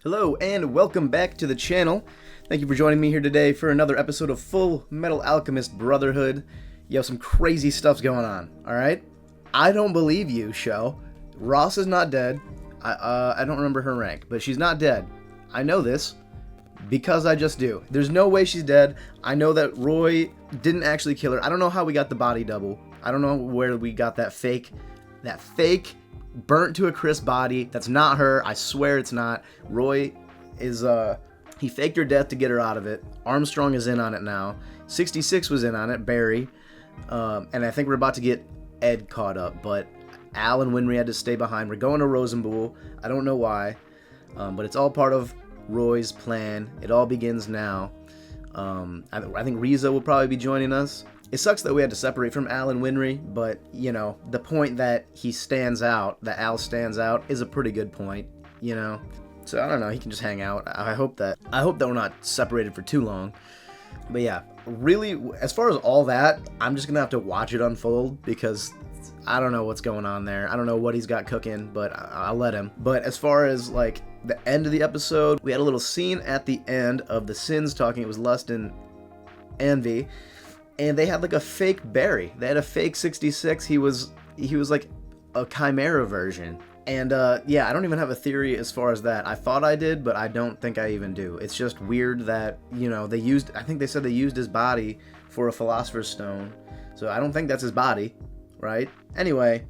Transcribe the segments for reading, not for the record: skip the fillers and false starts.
Hello and welcome back to the channel. Thank you for joining me here today for another episode of Fullmetal Alchemist Brotherhood. Yo, some crazy stuff's going on, alright? I don't believe you, show. Ross is not dead. I don't remember her rank, but she's not dead. I know this because I just do. There's no way she's dead. I know that Roy didn't actually kill her. I don't know how we got the body double. I don't know where we got that fake burnt to a crisp body. That's not her. I swear it's not. Roy is, he faked her death to get her out of it. Armstrong is in on it now. 66 was in on it, Barry. And I think we're about to get Ed caught up, but Al and Winry had to stay behind. We're going to Rosenbull. I don't know why, but it's all part of Roy's plan. It all begins now. I think Riza will probably be joining us. It sucks that we had to separate from Al and Winry, but, you know, the point that he stands out, that Al stands out, is a pretty good point, you know? So, I don't know, he can just hang out. I hope that we're not separated for too long. But yeah, really, as far as all that, I'm just gonna have to watch it unfold, because I don't know what's going on there. I don't know what he's got cooking, but I'll let him. But as far as, like, the end of the episode, we had a little scene at the end of the Sins talking. It was Lust and Envy. And they had like a fake Barry. They had a fake 66. He was like a chimera version. And yeah, I don't even have a theory as far as that. I thought I did, but I don't think I even do. It's just weird that, you know, I think they said they used his body for a philosopher's stone. So I don't think that's his body, right? Anyway,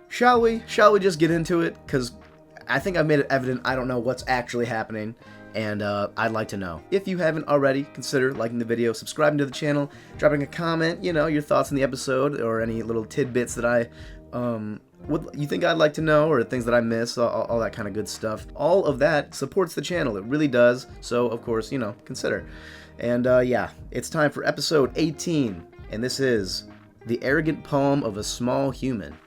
shall we just get into it? Because I think I've made it evident I don't know what's actually happening. And I'd like to know. If you haven't already, consider liking the video, subscribing to the channel, dropping a comment, you know, your thoughts on the episode, or any little tidbits that you think I'd like to know, or things that I miss, all that kind of good stuff. All of that supports the channel. It really does. So, of course, you know, consider. And yeah, it's time for episode 18. And this is The Arrogant Poem of a Small Human.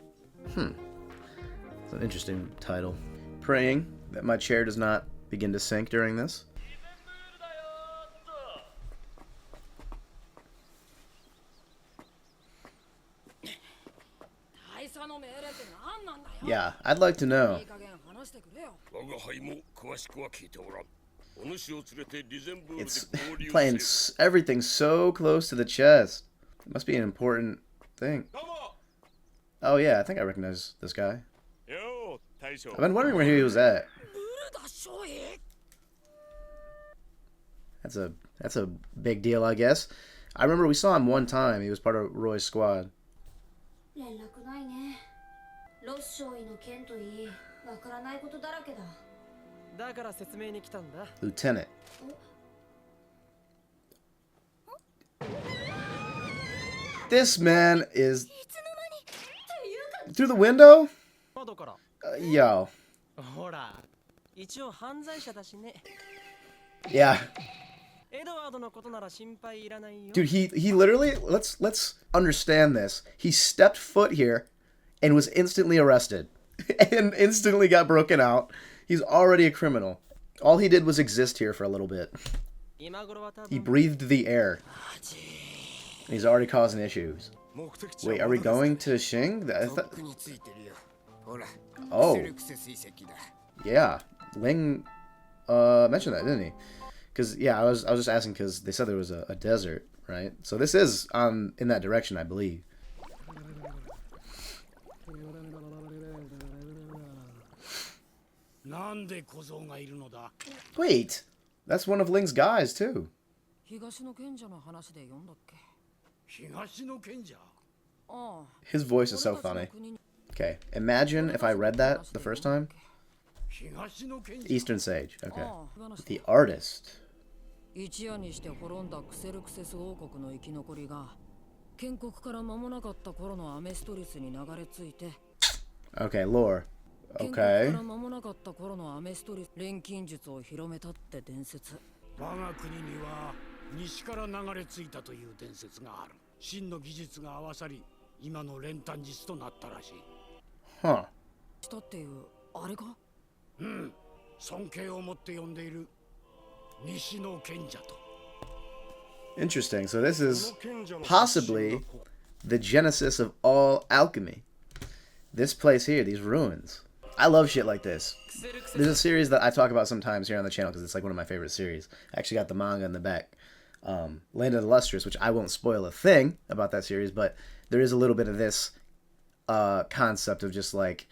It's an interesting title. Praying that my chair does not begin to sink during this. Yeah, I'd like to know. It's playing everything so close to the chest. It must be an important thing. Oh yeah, I think I recognize this guy. I've been wondering where he was at. That's a big deal, I guess. I remember we saw him one time. He was part of Roy's squad. Lieutenant. This man is through the window? Yo. Yeah. Dude, he literally, let's understand this. He stepped foot here and was instantly arrested and instantly got broken out. He's already a criminal. All he did was exist here for a little bit. He breathed the air. He's already causing issues. Wait, are we going to Xing? Oh. Yeah. Ling mentioned that, didn't he? Because, yeah, I was just asking because they said there was a desert, right? So this is in that direction, I believe. Wait, that's one of Ling's guys, too. His voice is so funny. Okay, imagine if I read that the first time. Eastern Sage, okay. The artist. Okay, lore. Okay. Huh. Interesting. So this is possibly the genesis of all alchemy. This place here, these ruins. I love shit like this. There's a series that I talk about sometimes here on the channel because it's like one of my favorite series. I actually got the manga in the back. Land of the Lustrous, which I won't spoil a thing about that series, but there is a little bit of this concept of just like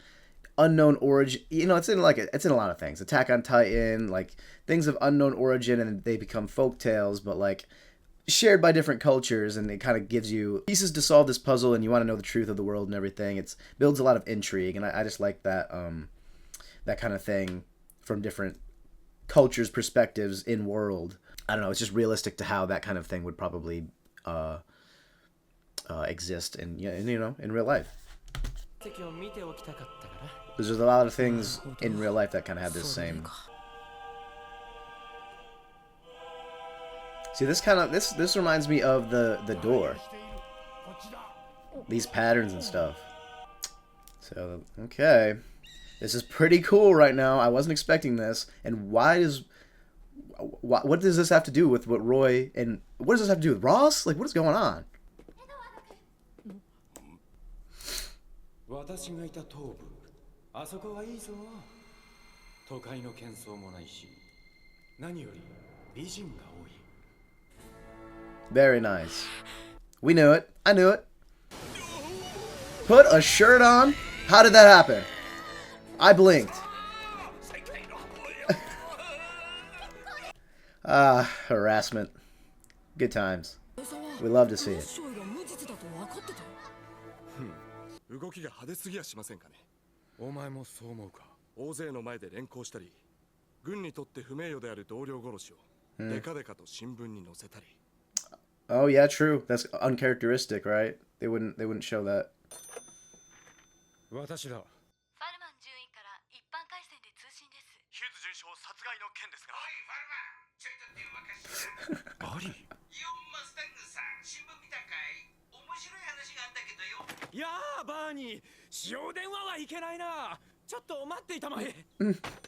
unknown origin. You know, it's in a lot of things. Attack on Titan, like things of unknown origin, and they become folk tales, but like shared by different cultures, and it kind of gives you pieces to solve this puzzle, and you want to know the truth of the world and everything. It builds a lot of intrigue, and I just like that that kind of thing from different cultures' perspectives in world. I don't know. It's just realistic to how that kind of thing would probably exist in real life. There's a lot of things in real life that kind of have this same. See, this reminds me of the door. These patterns and stuff. So, okay. This is pretty cool right now. I wasn't expecting this. And what does this have to do with what Roy, and what does this have to do with Ross? Like, what is going on? Very nice. We knew it. I knew it. Put a shirt on? How did that happen? I blinked. Harassment. Good times. We love to see it. 動きが派手すぎやしませんかね。お前もそう思うか。大勢の前で連行したり、軍にとって不名誉である同僚殺しをデカデカと新聞に載せたり。Oh yeah, true. That's uncharacteristic, right? They wouldn't show that. 私だ。ファルマン准尉から一般回線で通信です。ヒューズ准将殺害の件ですが。おい、ファルマン、ちょっと電話貸して。バリー。イオンマスタングさん、新聞見たかい？面白い話があったけどよ。いやー、バーニー、使用電話はいけないな。ちょっと待っていたまえ。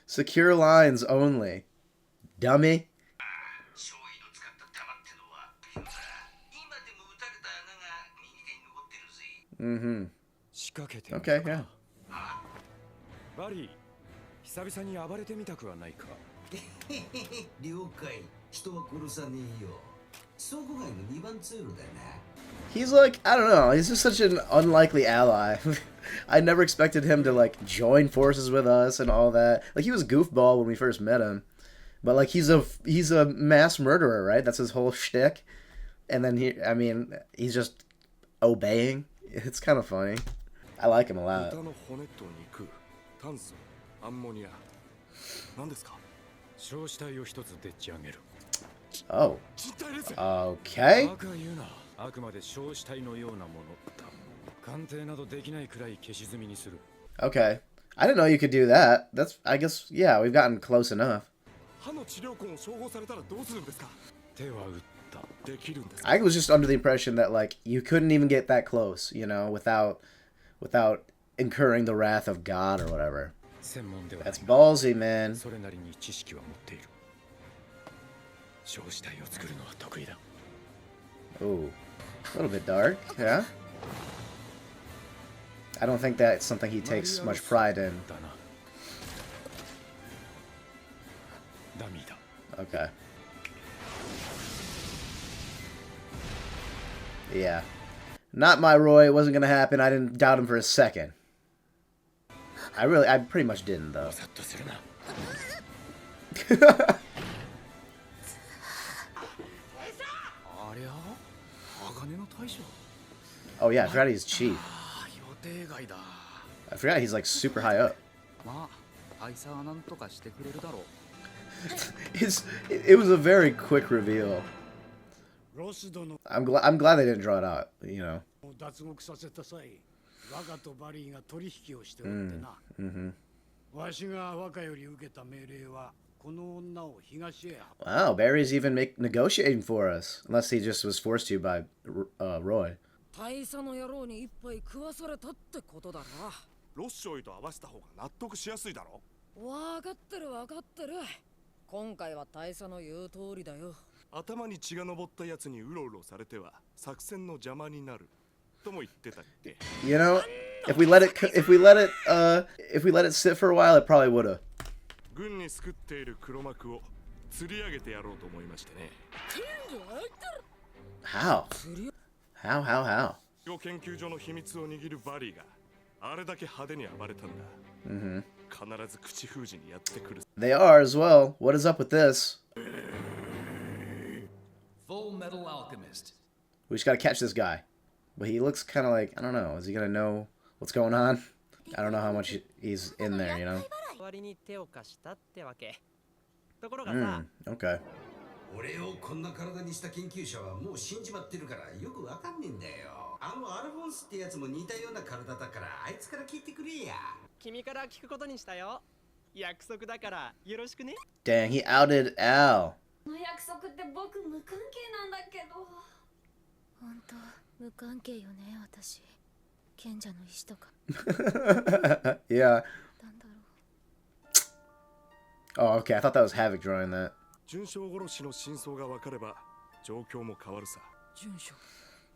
Secure lines only. Dummy. 少尉の使った弾ってのは、今でも撃たれた穴が右手に残ってるぜ。仕掛けて。Okay, yeah. バリー、久々に暴れてみたくはないか。了解。人は殺さねえよ。倉庫街の2番通路だな。He's like, I don't know, he's just such an unlikely ally. I never expected him to like join forces with us and all that. Like, he was a goofball when we first met him, but like he's a mass murderer, right? That's his whole shtick. And then he's just obeying. It's kind of funny. I like him a lot. Oh. Okay. Okay. I didn't know you could do that. I guess, yeah, we've gotten close enough. I was just under the impression that, like, you couldn't even get that close, you know, without incurring the wrath of God or whatever. That's ballsy, man. Ooh. A little bit dark, yeah? I don't think that's something he takes much pride in. Okay. Yeah. Not my Roy. It wasn't gonna happen. I didn't doubt him for a second. I pretty much didn't, though. Oh yeah, I forgot he's chief. I forgot he's like super high up. It was a very quick reveal. I'm glad they didn't draw it out, you know. Wow, Barry's even negotiating for us. Unless he just was forced to by Roy. 大佐の野郎に一杯食わされたってことだな。ロッショイと合わせた方が納得しやすいだろ。わかってるわかってる。今回は大佐の言う通りだよ。頭に血が上ったやつにうろうろされては作戦の邪魔になるとも言ってたって。You know, If we let it sit for a while, it probably would have. 軍に作っている黒幕を釣り上げてやろうと思いましてね。 How? How? 研究所の秘密を握るバリーがあれだけ派手に暴れたんだ。必ず口封じにやってくる。 They are as well. What is up with this? Fullmetal Alchemist. We just gotta catch this guy. But he looks kind of like, I don't know, is he gonna know what's going on? I don't know how much he's in there, you know? 割に手を貸したってわけ。ところがさ、 Okay. 俺をこんな体にした研究者はもう死んじまってるからよくわかんねえんだよ。アルフォンスってやつも似たような体だからあいつから聞いてくれや。君から聞くことにしたよ。約束だからよろしくね。 Dang, he outed Al. この約束って僕無関係なんだけど。本当無関係よね私。賢者の石とか。Yeah. なんだろう。 Oh, okay. I thought that was Havoc drawing that. 準将殺しの真相が分かれば状況も変わるさ。準将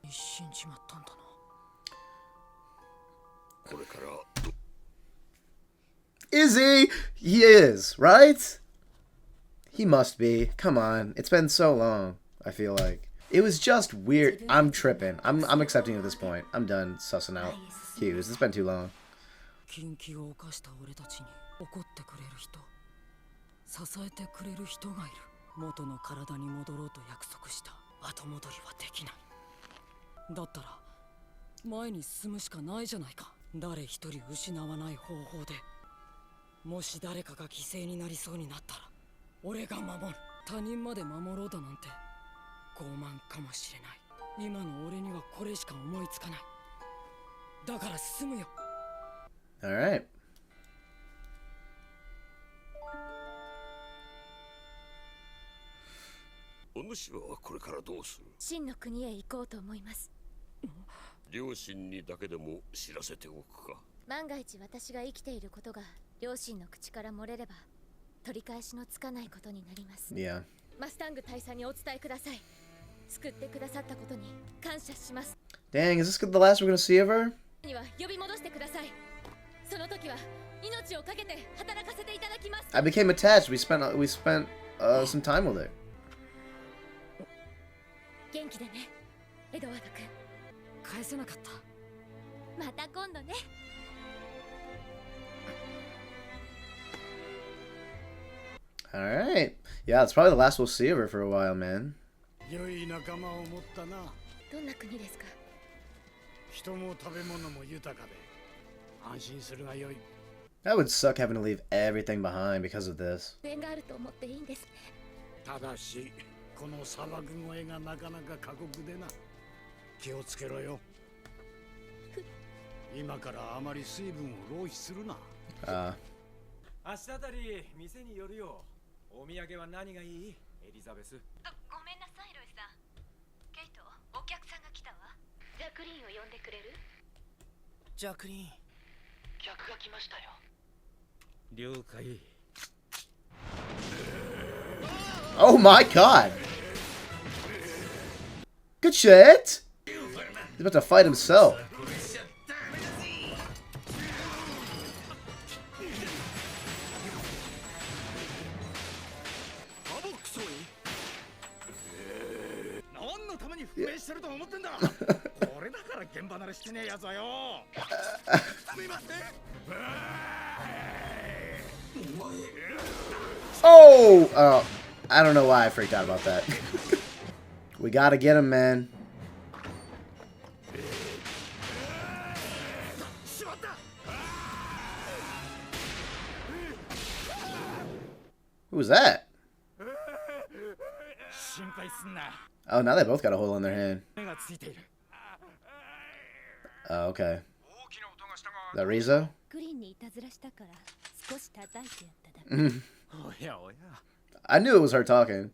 に死んじまったんだな。これから Is he? He is, right? He must be. Come on. It's been so long, I feel like. It was just weird. I'm tripping. I'm accepting at this point. I'm done sussing out Hughes. It's been too long. 禁忌を犯した俺たちに怒ってくれる人、支えてくれる人がいる。元の体に戻ろうと約束した。後戻りはできない。だったら前に進むしかないじゃないか。誰一人失わない方法で。もし誰かが犠牲になりそうになったら俺が守る。他人まで守ろうだなんて傲慢かもしれない。今の俺にはこれしか思いつかない。だから進むよ。 All right. お主はこれからどうする？真の国へ行こうと思います。両親にだけでも知らせておくか。万が一私が生きていることが両親の口から漏れれば取り返しのつかないことになります。 Yeah. マスタング大佐にお伝えください。救ってくださったことに感謝します。 Dang, is this the last we're gonna see of her? には呼び戻してください。その時は命を懸けて働かせていただきます。 I became attached. We spent some time with her. 元気でね、エドワード君。返せなかった。また今度ね。 All right. Yeah, it's probably the last we'll see of her for a while, man. 良い仲間を持ったな。どんな国ですか？人も食べ物も豊かで安心するが良い。 That would suck having to leave everything behind because of this. 縁があると思っていいんですね。ただしこの砂漠越えがなかなか過酷でな。気をつけろよ。今からあまり水分を浪費するな。明日あたり店に寄るよ。お土産は何がいい？エリザベス。ごめんなさいロイさん。ケイト、お客さんが来たわ。ジャクリーンを呼んでくれる？ジャクリーン。客が来ましたよ。了解。 Oh my god! Good shit! He's about to fight himself. Oh! I don't know why I freaked out about that. We gotta get him, man. Who was that? Oh, now they both got a hole in their hand. Oh, okay. Is that Riza? グリーンにいたずらしたから少し叩いてやっただけ。I knew it was her talking.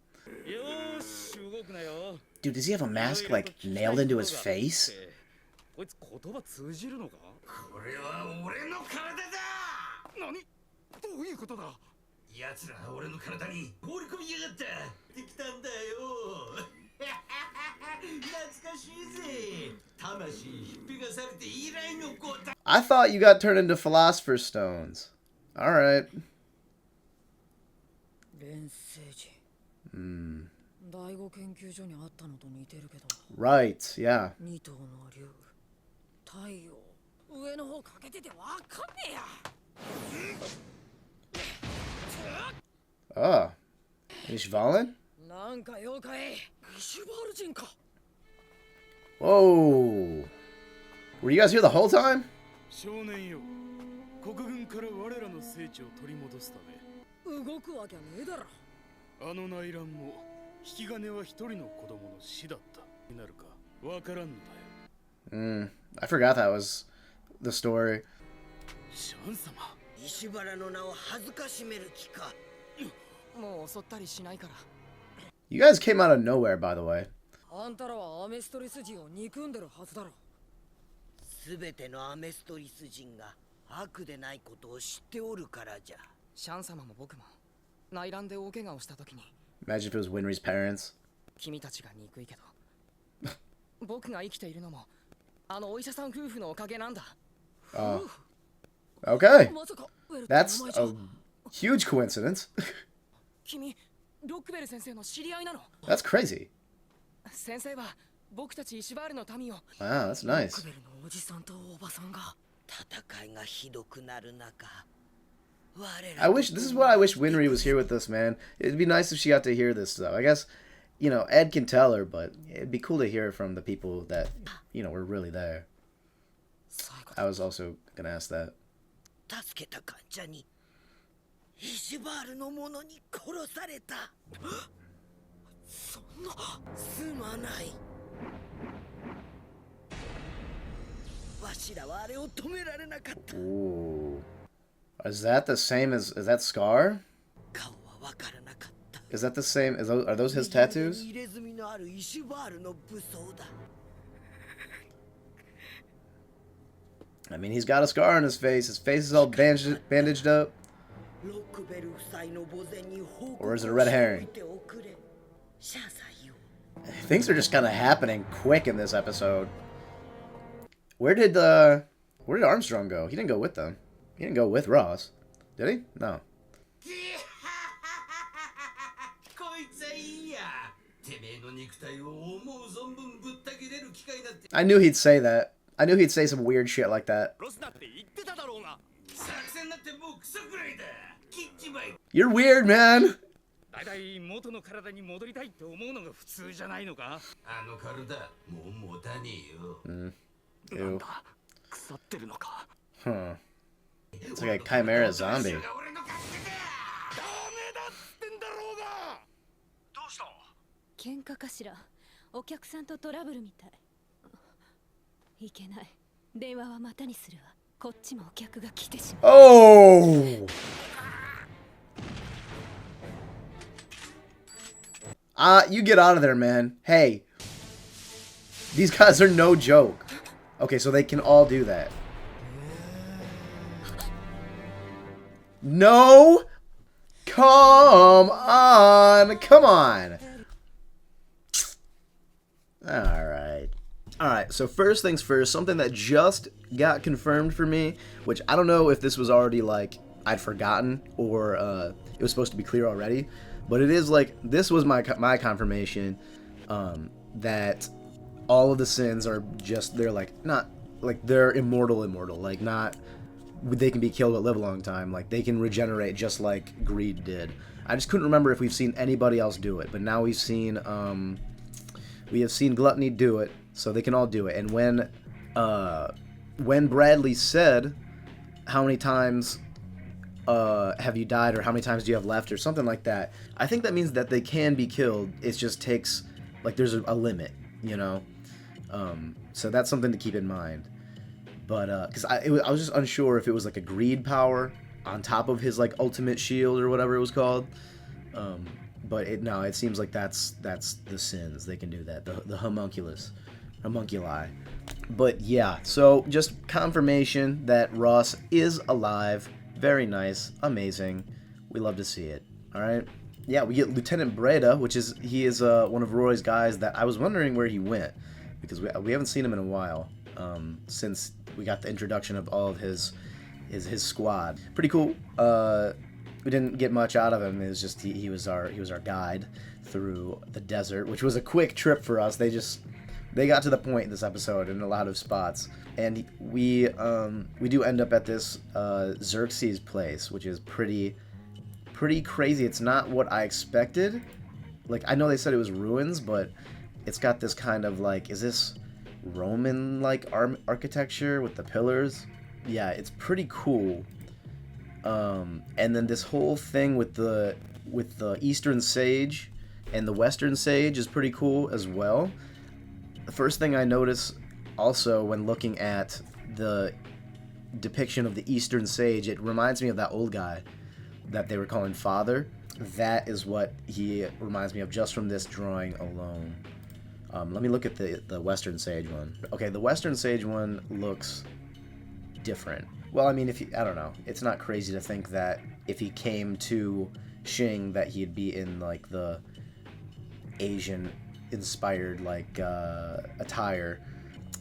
Dude, does he have a mask like nailed into his face? こいつ言葉通じるのか？これは俺の体だ。何？どういうことだ？奴らは俺の体に放り込みやがった。できたんだよ。懐かしいぜ。魂ひっぺがされて以来のこと。I thought you got turned into philosopher's stones. Alright. 錬成時 第五研究所にあったのと似てるけど Right, yeah. 二頭の竜太陽上の方かけててわかんねえや Oh. Ishvalan? なんか妖怪イシュバール人か Whoa. Were you guys here the whole time? 少年よ国軍から我らの聖地を取り戻すため動くわけねえだろあの内乱も引き金は一人の子供の死だったになるかわからんのだよ I forgot that was the story. シャン様石原の名を恥ずかしめる気かもう襲ったりしないから You guys came out of nowhere, by the way. あんたらはアメストリス人を憎んでるはずだろすべてのアメストリス人が悪でないことを知っておるからじゃシャン様も僕も内乱で大怪我をした時に Imagine if it was Winry's parents. 君たちが憎いけど僕が生きているのもあのお医者さん夫婦のおかげなんだ Okay. まさか That's a huge coincidence. 君ロックベル先生の知り合いなの That's crazy. 先生は僕たちイシュバールの民を Wow, that's nice. ロックベルのおじさんとおばさんが戦いがひどくなる中 This is what I wish Winry was here with us, man. It'd be nice if she got to hear this stuff. I guess, you know, Ed can tell her, but it'd be cool to hear it from the people that, you know, were really there. I was also gonna ask that. 助けた患者にイシュバールの者に殺されたそんなすまないわしらはあれを止められなかった Ooh. Is that the same as... Is that Scar? 顔はわからなかった Is that the same... Are those his tattoos? 入れ墨のあるイシュバールの武装だ I mean, he's got a scar on his face. His face is all bandaged up. Or is it a red herring? Things are just kind of happening quick in this episode. Where did Armstrong go? He didn't go with them. He didn't go with Ross. Did he? No. I knew he'd say that. I knew he'd say some weird shit like that. You're weird, man. Ew. Huh. It's like a chimera zombie. 喧嘩かしら。お客さんとトラブルみたい。いけない。電話はまたにするわ。こっちもお客が来てしまう。Oh! You get out of there, man. Hey. These guys are no joke. Okay, so they can all do that. No! Come on! Come on! Alright. Alright, so first things first, something that just got confirmed for me, which I don't know if this was already, like, I'd forgotten, or it was supposed to be clear already, but it is, like, this was my confirmation, that all of the sins are just, they're, like, not, like, they're immortal, like, not, they can be killed but live a long time, like, they can regenerate just like greed did. I just couldn't remember if we've seen anybody else do it, but now we've seen, we have seen gluttony do it, so they can all do it. And when Bradley said, how many times have you died, or how many times do you have left, or something like that, I think that means that they can be killed. It just takes, like, there's a limit, you know? So that's something to keep in mind. But, because I was just unsure if it was, like, a greed power on top of his, like, ultimate shield, or whatever it was called. But no, it seems like that's the sins. They can do that. The homunculi. But yeah, so just confirmation that Ross is alive. Very nice, amazing. We love to see it. All right. Yeah, we get Lieutenant Breda, he is one of Roy's guys that I was wondering where he went, because we haven't seen him in a while, since we got the introduction of all of his squad. Pretty cool. We didn't get much out of him. It was just he was our guide through the desert, which was a quick trip for us. They got to the point in this episode in a lot of spots, and we do end up at this Xerxes place, which is pretty crazy. It's not what I expected. Like, I know they said it was ruins, but it's got this kind of like, is this Roman-like architecture with the pillars? Yeah, it's pretty cool. And then this whole thing with the Eastern Sage and the Western Sage is pretty cool as well. The first thing I notice also when looking at the depiction of the Eastern Sage, it reminds me of that old guy that they were calling Father. That is what he reminds me of just from this drawing alone. Let me look at the Western Sage one. Okay, the Western Sage one looks different. Well, I mean, I don't know. It's not crazy to think that if he came to Xing that he'd be in like the Asian-inspired like attire.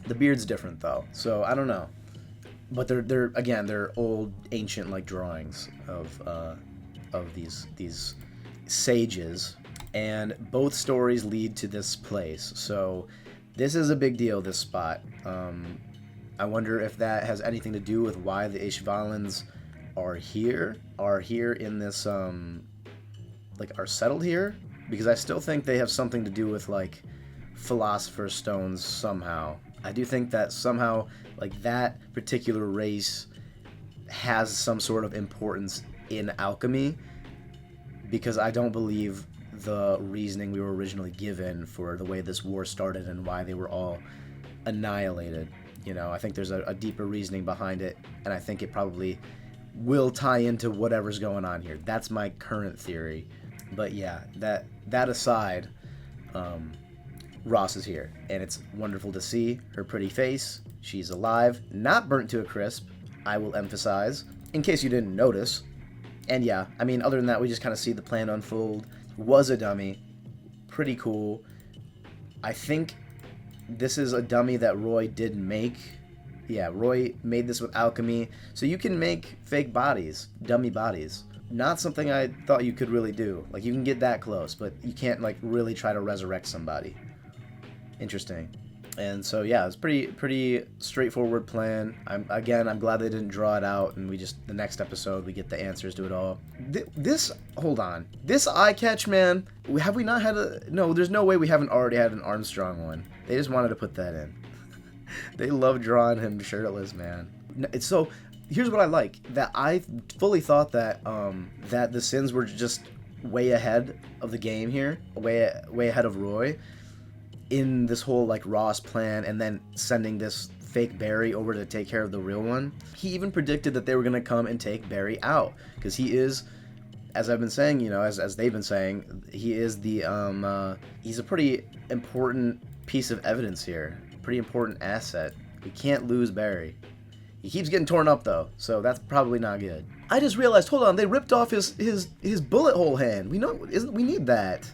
The beard's different though, so I don't know. But they're old, ancient like drawings of these sages, and both stories lead to this place. So this is a big deal. This spot. I wonder if that has anything to do with why the Ishvalans are here in this like are settled here, because I still think they have something to do with like philosopher's stones somehow. I do think that somehow like that particular race has some sort of importance in alchemy, because I don't believe the reasoning we were originally given for the way this war started and why they were all annihilated. You know, I think there's a deeper reasoning behind it, and I think it probably will tie into whatever's going on here. That's my current theory. But yeah, that aside, Ross is here, and it's wonderful to see her pretty face. She's alive, not burnt to a crisp, I will emphasize, in case you didn't notice. And yeah, I mean, other than that, we just kind of see the plan unfold. Was a dummy. Pretty cool. I think this is a dummy that Roy did make. Yeah, Roy made this with alchemy. So you can make fake bodies, dummy bodies. Not something I thought you could really do. Like, you can get that close, but you can't, like, really try to resurrect somebody. Interesting. And so, yeah, it's pretty straightforward plan. I'm glad they didn't draw it out, and the next episode, we get the answers to it all. Hold on. This eye catch, man, have we not had no, there's no way we haven't already had an Armstrong one. They just wanted to put that in. They love drawing him shirtless, man. So, here's what I like. That I fully thought that, that the Sins were just way ahead of the game here. Way ahead of Roy in this whole like Ross plan, and then sending this fake Barry over to take care of the real one. He even predicted that they were going to come and take Barry out, because he is, as I've been saying, you know, as they've been saying, he is the he's a pretty important piece of evidence here, pretty important asset. We can't lose Barry. He keeps getting torn up though, so that's probably not good. I just realized, hold on, they ripped off his bullet hole hand. We need that.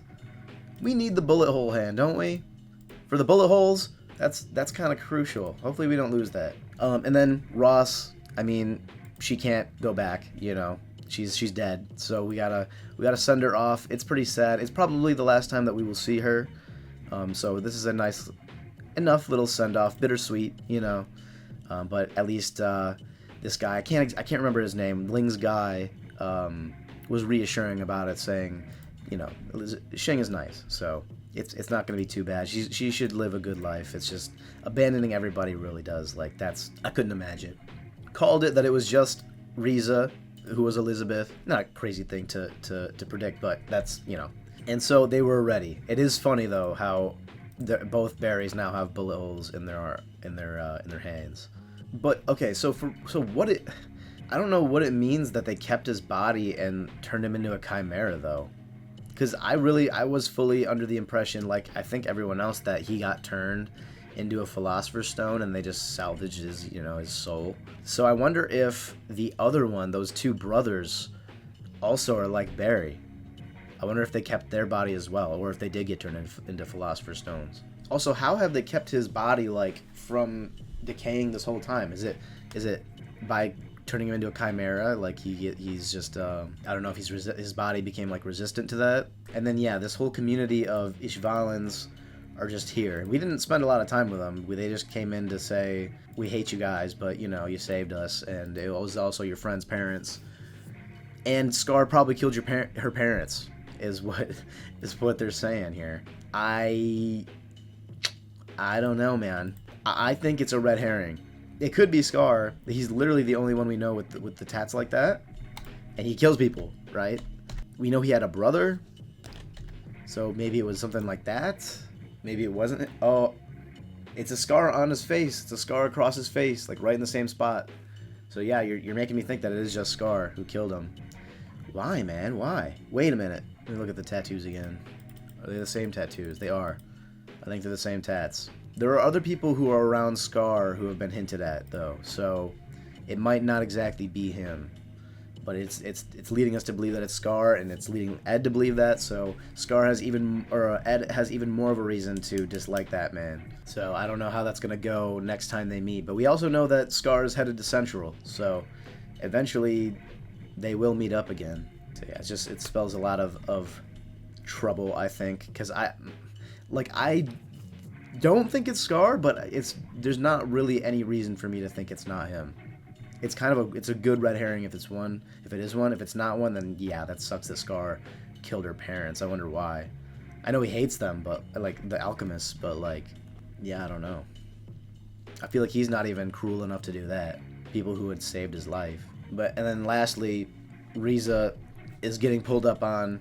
We need the bullet hole hand, don't we? For the bullet holes, that's kind of crucial. Hopefully we don't lose that. And then Ross, I mean, she can't go back, you know. She's dead. So we gotta send her off. It's pretty sad. It's probably the last time that we will see her. So this is a nice enough little send off, bittersweet, you know. But at least this guy, I can't remember his name, Ling's guy, was reassuring about it, saying, you know, Xing is nice, so it's not going to be too bad. She should live a good life. It's just abandoning everybody really does. Like, I couldn't imagine. Called it that it was just Riza, who was Elizabeth. Not a crazy thing to predict, but that's, you know. And so they were ready. It is funny though how both Barrys now have bullet holes in their hands. But okay, I don't know what it means that they kept his body and turned him into a chimera though. Because I was fully under the impression, like I think everyone else, that he got turned into a philosopher's stone and they just salvaged his, you know, his soul. So I wonder if the other one, those two brothers, also are like Barry. I wonder if they kept their body as well, or if they did get turned into philosopher's stones. Also, how have they kept his body, like, from decaying this whole time? Is it by turning him into a chimera? Like he's just I don't know if his body became like resistant to that. And then yeah, this whole community of Ishvalans are just here. We didn't spend a lot of time with them. They just came in to say, we hate you guys, but you know, you saved us, and it was also your friend's parents. And Scar probably killed her parents, is what they're saying here. I don't know, man. I think it's a red herring. It could be Scar. He's literally the only one we know with the tats like that, and he kills people, right? We know he had a brother, so maybe it was something like that. Maybe it wasn't. Oh, it's a scar on his face. It's a scar across his face, like right in the same spot. So yeah, you're making me think that it is just Scar who killed him. Why, man? Why? Wait a minute. Let me look at the tattoos again. Are they the same tattoos? They are. I think they're the same tats. There are other people who are around Scar who have been hinted at, though, so it might not exactly be him. But it's leading us to believe that it's Scar, and it's leading Ed to believe that, so Ed has even more of a reason to dislike that man. So I don't know how that's going to go next time they meet. But we also know that Scar is headed to Central, so eventually they will meet up again. So yeah, it spells a lot of trouble, I think, because I don't think it's Scar, but there's not really any reason for me to think it's not him. It's it's a good red herring if it's one. If it is one, if it's not one, then yeah, that sucks that Scar killed her parents. I wonder why. I know he hates them, but like the alchemists, but like, yeah, I don't know. I feel like he's not even cruel enough to do that. People who had saved his life. And then lastly, Riza is getting pulled up on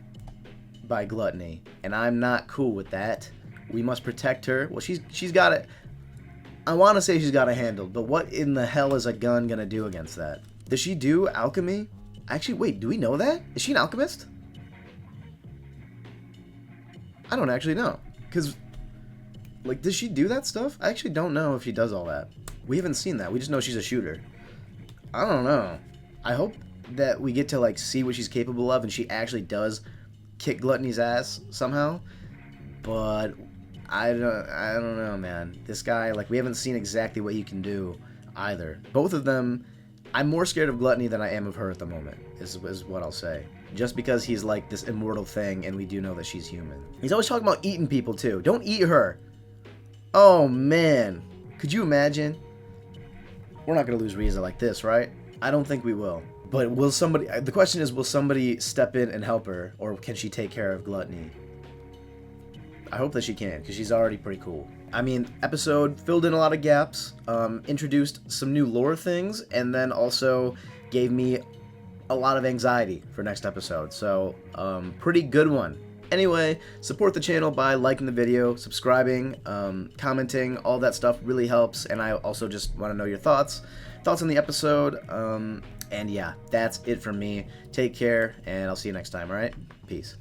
by gluttony, and I'm not cool with that. We must protect her. Well, she's got it. I want to say she's got it handled, but what in the hell is a gun gonna do against that? Does she do alchemy? Actually, wait, do we know that? Is she an alchemist? I don't actually know. Because, like, does she do that stuff? I actually don't know if she does all that. We haven't seen that. We just know she's a shooter. I don't know. I hope that we get to, like, see what she's capable of and she actually does kick Gluttony's ass somehow. But I don't know, man. This guy, like, we haven't seen exactly what he can do either. Both of them, I'm more scared of Gluttony than I am of her at the moment, is what I'll say. Just because he's like this immortal thing and we do know that she's human. He's always talking about eating people too. Don't eat her. Oh, man. Could you imagine? We're not going to lose Riza like this, right? I don't think we will. But will somebody... The question is, will somebody step in and help her? Or can she take care of Gluttony? I hope that she can, because she's already pretty cool. I mean, episode filled in a lot of gaps, introduced some new lore things, and then also gave me a lot of anxiety for next episode. So, pretty good one. Anyway, support the channel by liking the video, subscribing, commenting, all that stuff really helps, and I also just want to know your thoughts on the episode, and yeah, that's it from me. Take care, and I'll see you next time, alright? Peace.